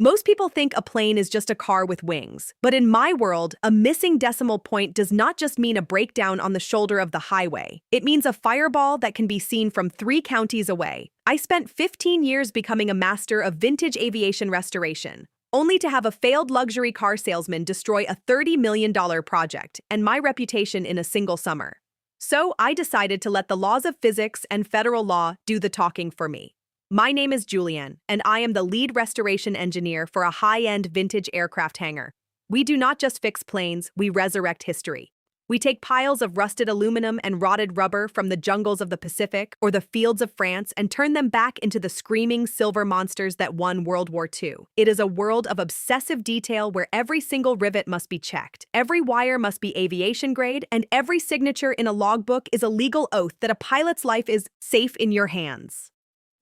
Most people think a plane is just a car with wings, but in my world, a missing decimal point does not just mean a breakdown on the shoulder of the highway. It means a fireball that can be seen from 3 counties away. I spent 15 years becoming a master of vintage aviation restoration, only to have a failed luxury car salesman destroy a $30 million project and my reputation in a single summer. So I decided to let the laws of physics and federal law do the talking for me. My name is Julianne, and I am the lead restoration engineer for a high-end vintage aircraft hangar. We do not just fix planes, we resurrect history. We take piles of rusted aluminum and rotted rubber from the jungles of the Pacific or the fields of France and turn them back into the screaming silver monsters that won World War II. It is a world of obsessive detail where every single rivet must be checked, every wire must be aviation grade, and every signature in a logbook is a legal oath that a pilot's life is safe in your hands.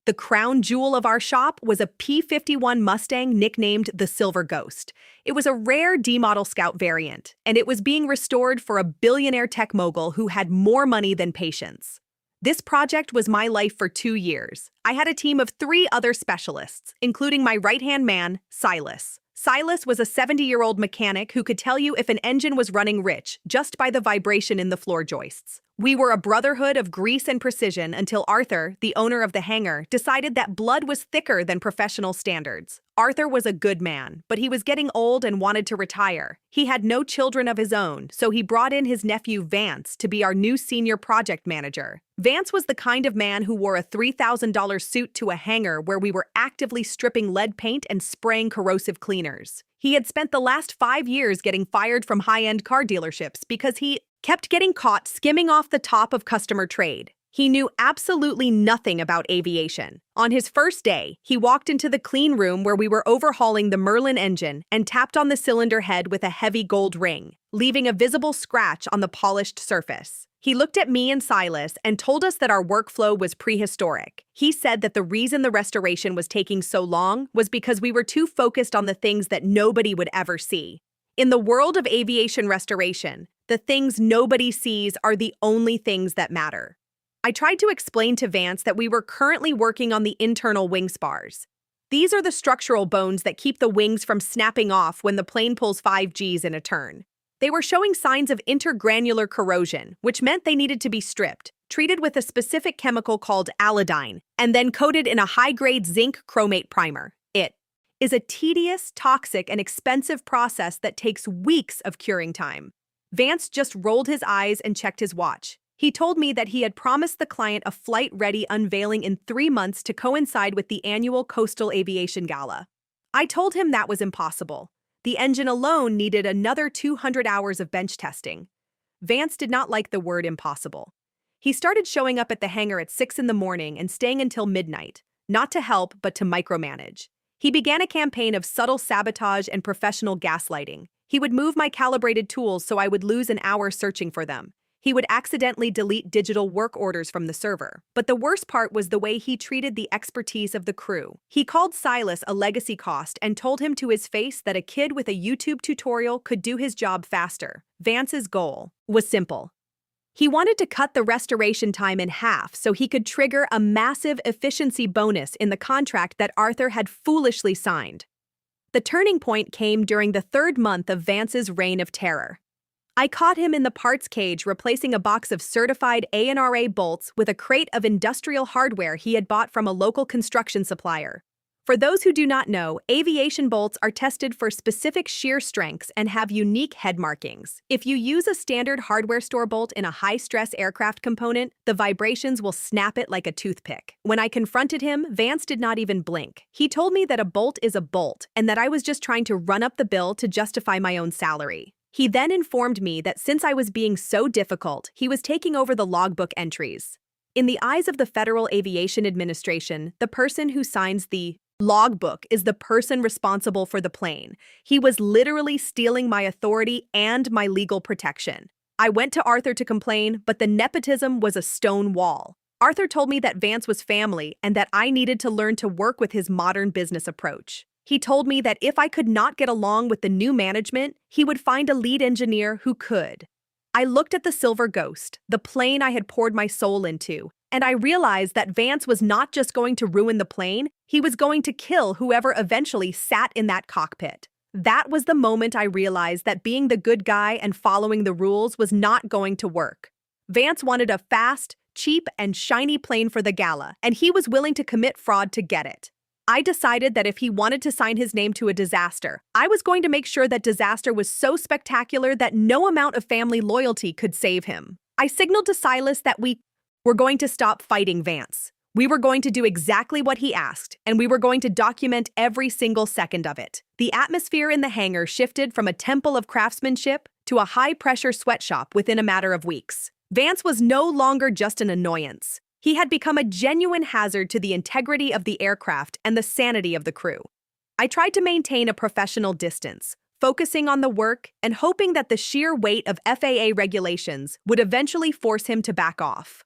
The crown jewel of our shop was a P-51 Mustang nicknamed the Silver Ghost. It was a rare D-model Scout variant, and it was being restored for a billionaire tech mogul who had more money than patience. This project was my life for 2 years. I had a team of 3 other specialists, including my right-hand man, Silas. Silas was a 70-year-old mechanic who could tell you if an engine was running rich just by the vibration in the floor joists. We were a brotherhood of grease and precision until Arthur, the owner of the hangar, decided that blood was thicker than professional standards. Arthur was a good man, but he was getting old and wanted to retire. He had no children of his own, so he brought in his nephew Vance to be our new senior project manager. Vance was the kind of man who wore a $3,000 suit to a hangar where we were actively stripping lead paint and spraying corrosive cleaners. He had spent the last 5 years getting fired from high-end car dealerships because he kept getting caught skimming off the top of customer trade. He knew absolutely nothing about aviation. On his first day, he walked into the clean room where we were overhauling the Merlin engine and tapped on the cylinder head with a heavy gold ring, leaving a visible scratch on the polished surface. He looked at me and Silas and told us that our workflow was prehistoric. He said that the reason the restoration was taking so long was because we were too focused on the things that nobody would ever see. In the world of aviation restoration, the things nobody sees are the only things that matter. I tried to explain to Vance that we were currently working on the internal wing spars. These are the structural bones that keep the wings from snapping off when the plane pulls 5 Gs in a turn. They were showing signs of intergranular corrosion, which meant they needed to be stripped, treated with a specific chemical called allodyne, and then coated in a high-grade zinc chromate primer. It is a tedious, toxic, and expensive process that takes weeks of curing time. Vance just rolled his eyes and checked his watch. He told me that he had promised the client a flight-ready unveiling in 3 months to coincide with the annual Coastal Aviation Gala. I told him that was impossible. The engine alone needed another 200 hours of bench testing. Vance did not like the word impossible. He started showing up at the hangar at 6 in the morning and staying until midnight, not to help but to micromanage. He began a campaign of subtle sabotage and professional gaslighting. He would move my calibrated tools so I would lose an hour searching for them. He would accidentally delete digital work orders from the server. But the worst part was the way he treated the expertise of the crew. He called Silas a legacy cost and told him to his face that a kid with a YouTube tutorial could do his job faster. Vance's goal was simple. He wanted to cut the restoration time in half so he could trigger a massive efficiency bonus in the contract that Arthur had foolishly signed. The turning point came during the 3rd month of Vance's reign of terror. I caught him in the parts cage replacing a box of certified ANRA bolts with a crate of industrial hardware he had bought from a local construction supplier. For those who do not know, aviation bolts are tested for specific shear strengths and have unique head markings. If you use a standard hardware store bolt in a high-stress aircraft component, the vibrations will snap it like a toothpick. When I confronted him, Vance did not even blink. He told me that a bolt is a bolt and that I was just trying to run up the bill to justify my own salary. He then informed me that since I was being so difficult, he was taking over the logbook entries. In the eyes of the Federal Aviation Administration, the person who signs the logbook is the person responsible for the plane. He was literally stealing my authority and my legal protection. I went to Arthur to complain, but the nepotism was a stone wall. Arthur told me that Vance was family and that I needed to learn to work with his modern business approach. He told me that if I could not get along with the new management, he would find a lead engineer who could. I looked at the Silver Ghost, the plane I had poured my soul into, And I realized that Vance was not just going to ruin the plane, he was going to kill whoever eventually sat in that cockpit. That was the moment I realized that being the good guy and following the rules was not going to work. Vance wanted a fast, cheap, and shiny plane for the gala, and he was willing to commit fraud to get it. I decided that if he wanted to sign his name to a disaster, I was going to make sure that disaster was so spectacular that no amount of family loyalty could save him. I signaled to Silas that we were going to stop fighting Vance. We were going to do exactly what he asked, and we were going to document every single second of it. The atmosphere in the hangar shifted from a temple of craftsmanship to a high-pressure sweatshop within a matter of weeks. Vance was no longer just an annoyance. He had become a genuine hazard to the integrity of the aircraft and the sanity of the crew. I tried to maintain a professional distance, focusing on the work and hoping that the sheer weight of FAA regulations would eventually force him to back off.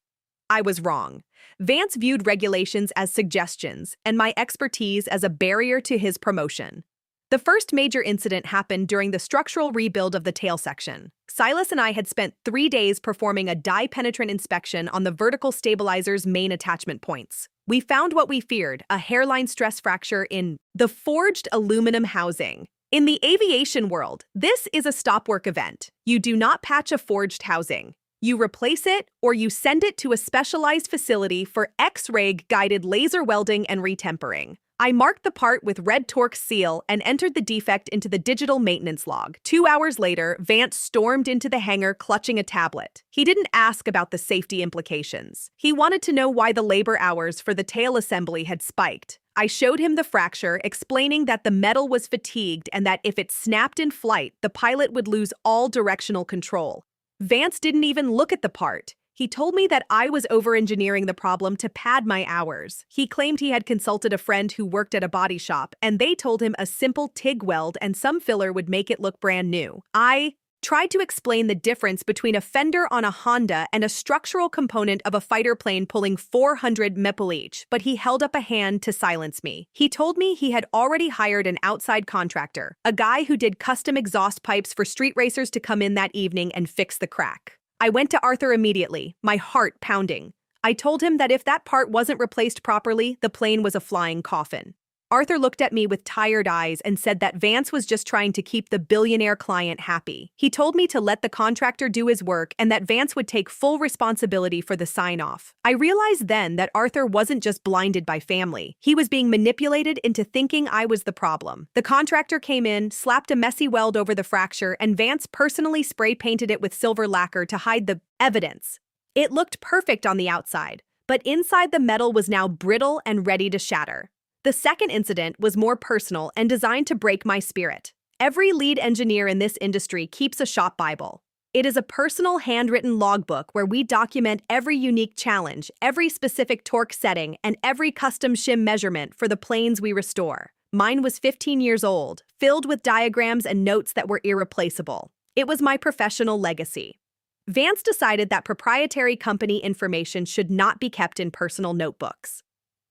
I was wrong. Vance viewed regulations as suggestions and my expertise as a barrier to his promotion. The first major incident happened during the structural rebuild of the tail section. Silas and I had spent 3 days performing a dye-penetrant inspection on the vertical stabilizer's main attachment points. We found what we feared, a hairline stress fracture in the forged aluminum housing. In the aviation world, this is a stop-work event. You do not patch a forged housing. You replace it or you send it to a specialized facility for X-ray guided laser welding and retempering. I marked the part with red Torx seal and entered the defect into the digital maintenance log. 2 hours later, Vance stormed into the hangar clutching a tablet. He didn't ask about the safety implications. He wanted to know why the labor hours for the tail assembly had spiked. I showed him the fracture, explaining that the metal was fatigued and that if it snapped in flight, the pilot would lose all directional control. Vance didn't even look at the part. He told me that I was over-engineering the problem to pad my hours. He claimed he had consulted a friend who worked at a body shop, and they told him a simple TIG weld and some filler would make it look brand new. I tried to explain the difference between a fender on a Honda and a structural component of a fighter plane pulling 400 meppel each, but he held up a hand to silence me. He told me he had already hired an outside contractor, a guy who did custom exhaust pipes for street racers to come in that evening and fix the crack. I went to Arthur immediately, my heart pounding. I told him that if that part wasn't replaced properly, the plane was a flying coffin. Arthur looked at me with tired eyes and said that Vance was just trying to keep the billionaire client happy. He told me to let the contractor do his work and that Vance would take full responsibility for the sign-off. I realized then that Arthur wasn't just blinded by family. He was being manipulated into thinking I was the problem. The contractor came in, slapped a messy weld over the fracture, and Vance personally spray-painted it with silver lacquer to hide the evidence. It looked perfect on the outside, but inside the metal was now brittle and ready to shatter. The second incident was more personal and designed to break my spirit. Every lead engineer in this industry keeps a shop Bible. It is a personal handwritten logbook where we document every unique challenge, every specific torque setting, and every custom shim measurement for the planes we restore. Mine was 15 years old, filled with diagrams and notes that were irreplaceable. It was my professional legacy. Vance decided that proprietary company information should not be kept in personal notebooks.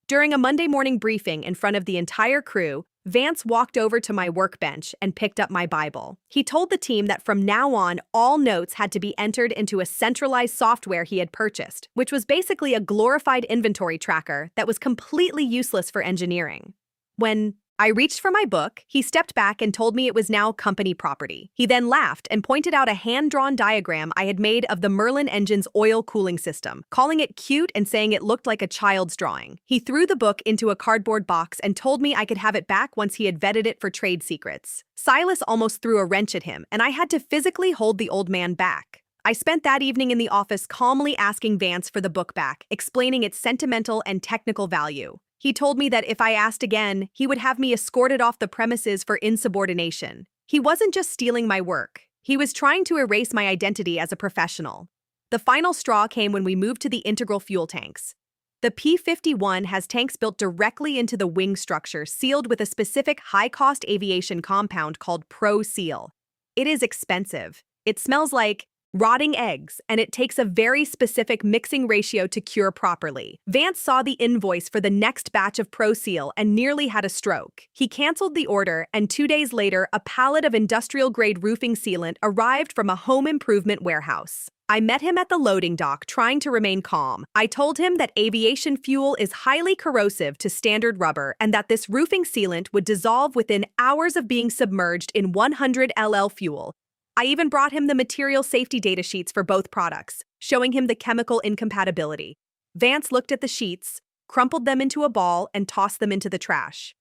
During a Monday morning briefing in front of the entire crew, Vance walked over to my workbench and picked up my Bible. He told the team that from now on, all notes had to be entered into a centralized software he had purchased, which was basically a glorified inventory tracker that was completely useless for engineering. When I reached for my book, he stepped back and told me it was now company property. He then laughed and pointed out a hand-drawn diagram I had made of the Merlin engine's oil cooling system, calling it cute and saying it looked like a child's drawing. He threw the book into a cardboard box and told me I could have it back once he had vetted it for trade secrets. Silas almost threw a wrench at him, and I had to physically hold the old man back. I spent that evening in the office calmly asking Vance for the book back, explaining its sentimental and technical value. He told me that if I asked again, he would have me escorted off the premises for insubordination. He wasn't just stealing my work. He was trying to erase my identity as a professional. The final straw came when we moved to the integral fuel tanks. The P-51 has tanks built directly into the wing structure, sealed with a specific high-cost aviation compound called Pro Seal. It is expensive. It smells like rotting eggs, and it takes a very specific mixing ratio to cure properly. Vance saw the invoice for the next batch of Pro Seal and nearly had a stroke. He canceled the order, and 2 days later, a pallet of industrial-grade roofing sealant arrived from a home improvement warehouse. I met him at the loading dock, trying to remain calm. I told him that aviation fuel is highly corrosive to standard rubber and that this roofing sealant would dissolve within hours of being submerged in 100 LL fuel. I even brought him the material safety data sheets for both products, showing him the chemical incompatibility. Vance looked at the sheets, crumpled them into a ball, and tossed them into the trash.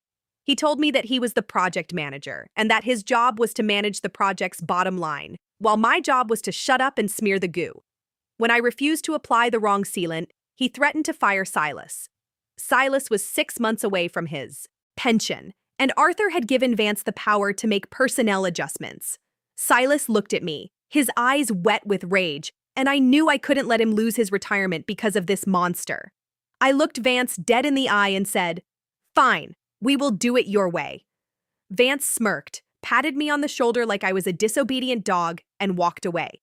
He told me that he was the project manager and that his job was to manage the project's bottom line, while my job was to shut up and smear the goo. When I refused to apply the wrong sealant, he threatened to fire Silas. Silas was 6 months away from his pension, and Arthur had given Vance the power to make personnel adjustments. Silas looked at me, his eyes wet with rage, and I knew I couldn't let him lose his retirement because of this monster. I looked Vance dead in the eye and said, "Fine, we will do it your way." Vance smirked, patted me on the shoulder like I was a disobedient dog, and walked away.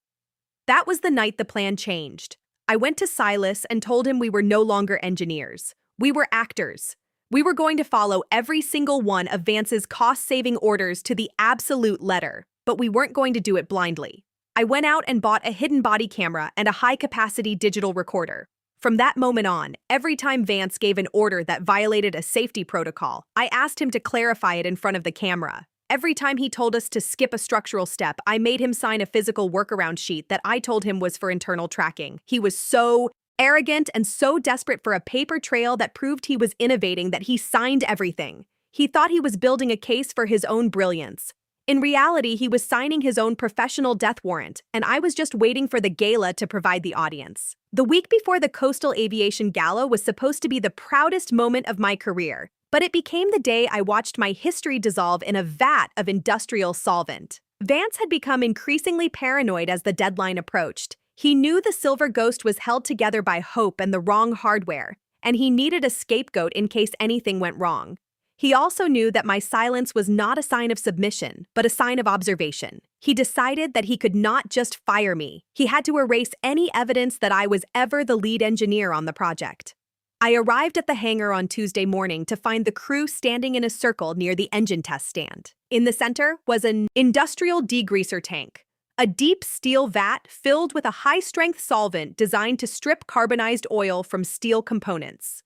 That was the night the plan changed. I went to Silas and told him we were no longer engineers. We were actors. We were going to follow every single one of Vance's cost-saving orders to the absolute letter, but we weren't going to do it blindly. I went out and bought a hidden body camera and a high-capacity digital recorder. From that moment on, every time Vance gave an order that violated a safety protocol, I asked him to clarify it in front of the camera. Every time he told us to skip a structural step, I made him sign a physical workaround sheet that I told him was for internal tracking. He was so arrogant and so desperate for a paper trail that proved he was innovating that he signed everything. He thought he was building a case for his own brilliance. In reality, he was signing his own professional death warrant, and I was just waiting for the gala to provide the audience. The week before the Coastal Aviation Gala was supposed to be the proudest moment of my career, but it became the day I watched my history dissolve in a vat of industrial solvent. Vance had become increasingly paranoid as the deadline approached. He knew the Silver Ghost was held together by hope and the wrong hardware, and he needed a scapegoat in case anything went wrong. He also knew that my silence was not a sign of submission, but a sign of observation. He decided that he could not just fire me. He had to erase any evidence that I was ever the lead engineer on the project. I arrived at the hangar on Tuesday morning to find the crew standing in a circle near the engine test stand. In the center was an industrial degreaser tank, a deep steel vat filled with a high-strength solvent designed to strip carbonized oil from steel components.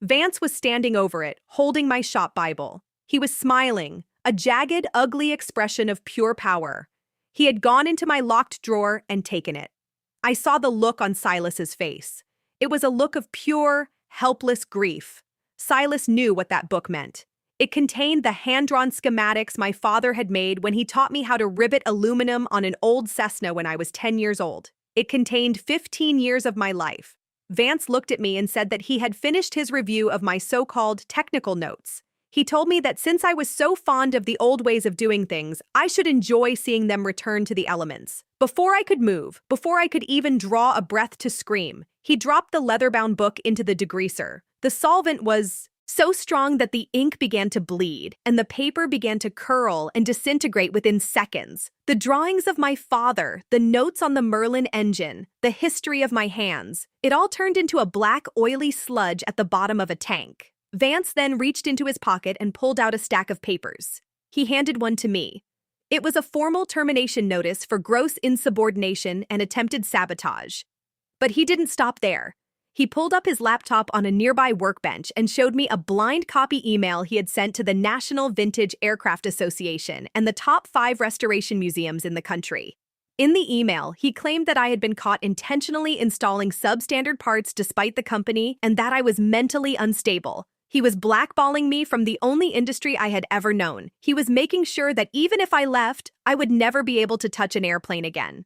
Vance was standing over it, holding my shop Bible. He was smiling, a jagged, ugly expression of pure power. He had gone into my locked drawer and taken it. I saw the look on Silas's face. It was a look of pure, helpless grief. Silas knew what that book meant. It contained the hand-drawn schematics my father had made when he taught me how to rivet aluminum on an old Cessna when I was 10 years old. It contained 15 years of my life. Vance looked at me and said that he had finished his review of my so-called technical notes. He told me that since I was so fond of the old ways of doing things, I should enjoy seeing them return to the elements. Before I could move, before I could even draw a breath to scream, he dropped the leather-bound book into the degreaser. The solvent was so strong that the ink began to bleed, and the paper began to curl and disintegrate within seconds. The drawings of my father, the notes on the Merlin engine, the history of my hands, it all turned into a black, oily sludge at the bottom of a tank. Vance then reached into his pocket and pulled out a stack of papers. He handed one to me. It was a formal termination notice for gross insubordination and attempted sabotage. But he didn't stop there. He pulled up his laptop on a nearby workbench and showed me a blind copy email he had sent to the National Vintage Aircraft Association and the top 5 restoration museums in the country. In the email, he claimed that I had been caught intentionally installing substandard parts despite the company and that I was mentally unstable. He was blackballing me from the only industry I had ever known. He was making sure that even if I left, I would never be able to touch an airplane again.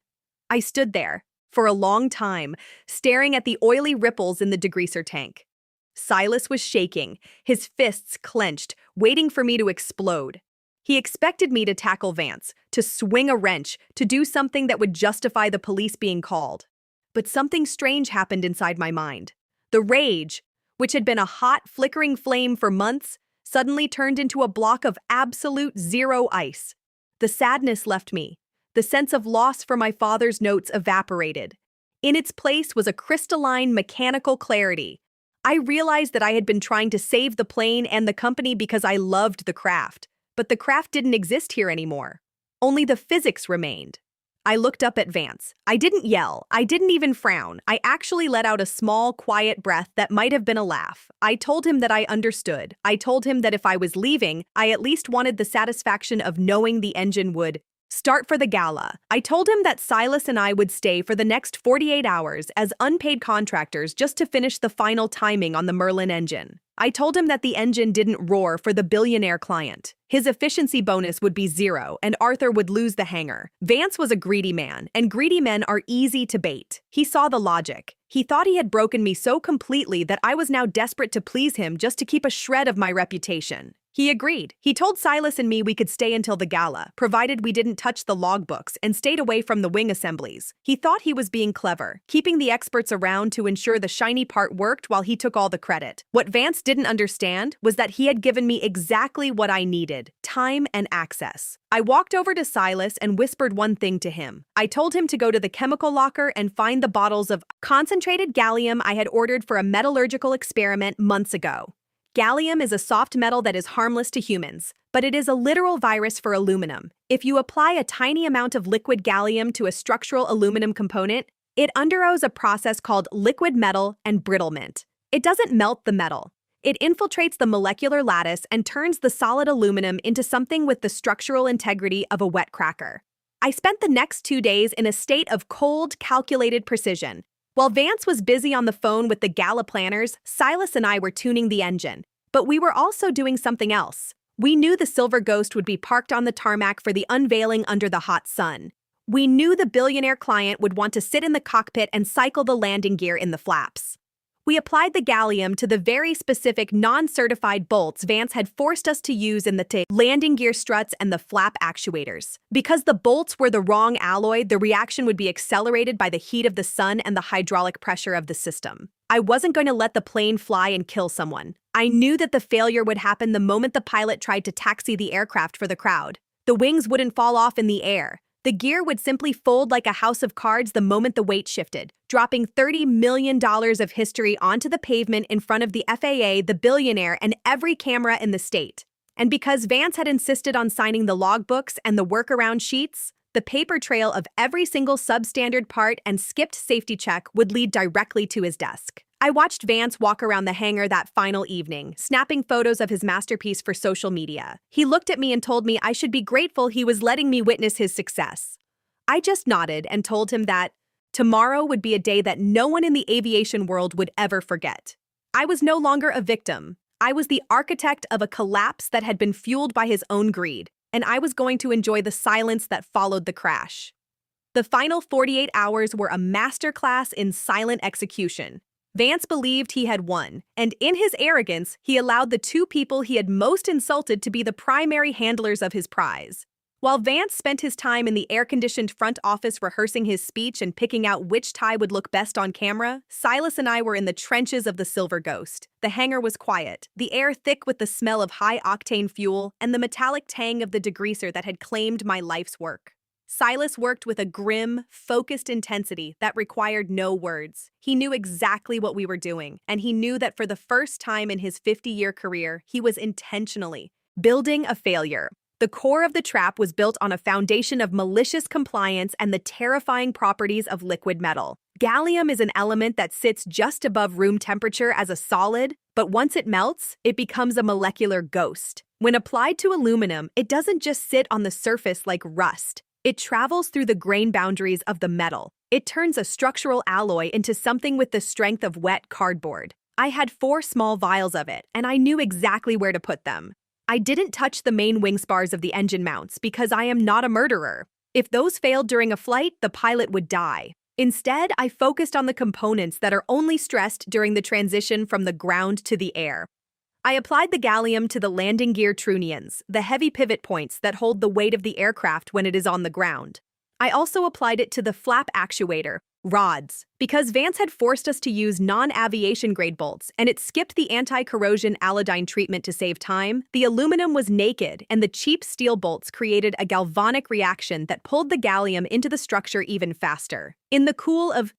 I stood there, for a long time, staring at the oily ripples in the degreaser tank. Silas was shaking, his fists clenched, waiting for me to explode. He expected me to tackle Vance, to swing a wrench, to do something that would justify the police being called. But something strange happened inside my mind. The rage, which had been a hot, flickering flame for months, suddenly turned into a block of absolute zero ice. The sadness left me. The sense of loss for my father's notes evaporated. In its place was a crystalline, mechanical clarity. I realized that I had been trying to save the plane and the company because I loved the craft. But the craft didn't exist here anymore. Only the physics remained. I looked up at Vance. I didn't yell. I didn't even frown. I actually let out a small, quiet breath that might have been a laugh. I told him that I understood. I told him that if I was leaving, I at least wanted the satisfaction of knowing the engine would start for the gala. I told him that Silas and I would stay for the next 48 hours as unpaid contractors just to finish the final timing on the Merlin engine. I told him that the engine didn't roar for the billionaire client. His efficiency bonus would be 0, and Arthur would lose the hangar. Vance was a greedy man, and greedy men are easy to bait. He saw the logic. He thought he had broken me so completely that I was now desperate to please him just to keep a shred of my reputation. He agreed. He told Silas and me we could stay until the gala, provided we didn't touch the logbooks and stayed away from the wing assemblies. He thought he was being clever, keeping the experts around to ensure the shiny part worked while he took all the credit. What Vance didn't understand was that he had given me exactly what I needed: time and access. I walked over to Silas and whispered one thing to him. I told him to go to the chemical locker and find the bottles of concentrated gallium I had ordered for a metallurgical experiment months ago. Gallium is a soft metal that is harmless to humans, but it is a literal virus for aluminum. If you apply a tiny amount of liquid gallium to a structural aluminum component, it undergoes a process called liquid metal embrittlement. It doesn't melt the metal. It infiltrates the molecular lattice and turns the solid aluminum into something with the structural integrity of a wet cracker. I spent the next 2 days in a state of cold, calculated precision. While Vance was busy on the phone with the gala planners, Silas and I were tuning the engine. But we were also doing something else. We knew the Silver Ghost would be parked on the tarmac for the unveiling under the hot sun. We knew the billionaire client would want to sit in the cockpit and cycle the landing gear in the flaps. We applied the gallium to the very specific non-certified bolts Vance had forced us to use in the landing gear struts and the flap actuators. Because the bolts were the wrong alloy, the reaction would be accelerated by the heat of the sun and the hydraulic pressure of the system. I wasn't going to let the plane fly and kill someone. I knew that the failure would happen the moment the pilot tried to taxi the aircraft for the crowd. The wings wouldn't fall off in the air. The gear would simply fold like a house of cards the moment the weight shifted, dropping $30 million of history onto the pavement in front of the FAA, the billionaire, and every camera in the state. And because Vance had insisted on signing the logbooks and the workaround sheets, the paper trail of every single substandard part and skipped safety check would lead directly to his desk. I watched Vance walk around the hangar that final evening, snapping photos of his masterpiece for social media. He looked at me and told me I should be grateful he was letting me witness his success. I just nodded and told him that tomorrow would be a day that no one in the aviation world would ever forget. I was no longer a victim. I was the architect of a collapse that had been fueled by his own greed, and I was going to enjoy the silence that followed the crash. The final 48 hours were a masterclass in silent execution. Vance believed he had won, and in his arrogance, he allowed the 2 people he had most insulted to be the primary handlers of his prize. While Vance spent his time in the air-conditioned front office rehearsing his speech and picking out which tie would look best on camera, Silas and I were in the trenches of the Silver Ghost. The hangar was quiet, the air thick with the smell of high-octane fuel and the metallic tang of the degreaser that had claimed my life's work. Silas worked with a grim, focused intensity that required no words. He knew exactly what we were doing, and he knew that for the first time in his 50-year career, he was intentionally building a failure. The core of the trap was built on a foundation of malicious compliance and the terrifying properties of liquid metal. Gallium is an element that sits just above room temperature as a solid, but once it melts, it becomes a molecular ghost. When applied to aluminum, it doesn't just sit on the surface like rust. It travels through the grain boundaries of the metal. It turns a structural alloy into something with the strength of wet cardboard. I had 4 small vials of it, and I knew exactly where to put them. I didn't touch the main wing spars of the engine mounts because I am not a murderer. If those failed during a flight, the pilot would die. Instead, I focused on the components that are only stressed during the transition from the ground to the air. I applied the gallium to the landing gear trunnions, the heavy pivot points that hold the weight of the aircraft when it is on the ground. I also applied it to the flap actuator, rods, because Vance had forced us to use non-aviation grade bolts and it skipped the anti-corrosion allodyne treatment to save time. The aluminum was naked and the cheap steel bolts created a galvanic reaction that pulled the gallium into the structure even faster. In the cool of